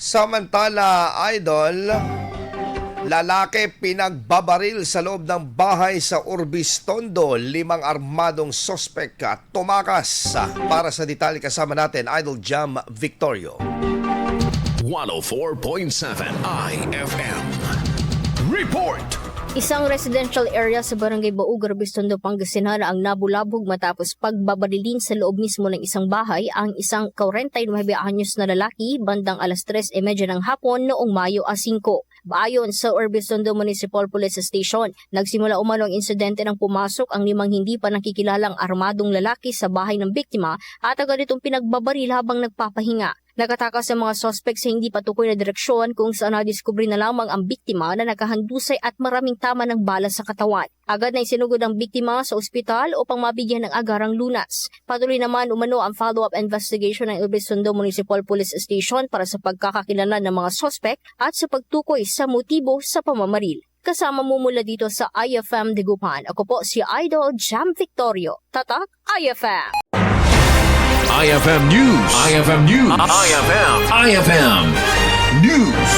Samantala, idol, lalaki pinagbabaril sa loob ng bahay sa Urbiztondo, 5 armadong suspek at tumakas. Para sa detalye kasama natin, Idol Jam Victorio. 104.7 IFM. Report! Isang residential area sa Barangay Baug, Urbiztondo, Pangasinan ang nabulabog matapos pagbabarilin sa loob mismo ng isang bahay ang isang 49 anyos na lalaki bandang alas 3:30 ng hapon noong Mayo 5. Ayon sa Urbiztondo Municipal Police Station, nagsimula umano ang insidente nang pumasok ang 5 hindi pa nakikilalang armadong lalaki sa bahay ng biktima at agad itong pinagbabaril habang nagpapahinga. Nakatakas ang mga suspect sa hindi patukoy na direksyon kung saan nadiskubre na lamang ang biktima na nakahandusay at maraming tama ng bala sa katawan. Agad na isinugod ang biktima sa ospital upang mabigyan ng agarang lunas. Patuloy naman umano ang follow-up investigation ng Urbiztondo Municipal Police Station para sa pagkakakilala ng mga suspect at sa pagtukoy sa motibo sa pamamaril. Kasama mo mula dito sa IFM Digupan. Ako po si Idol Jam Victorio. Tatak IFM! IFM News. IFM News. IFM News.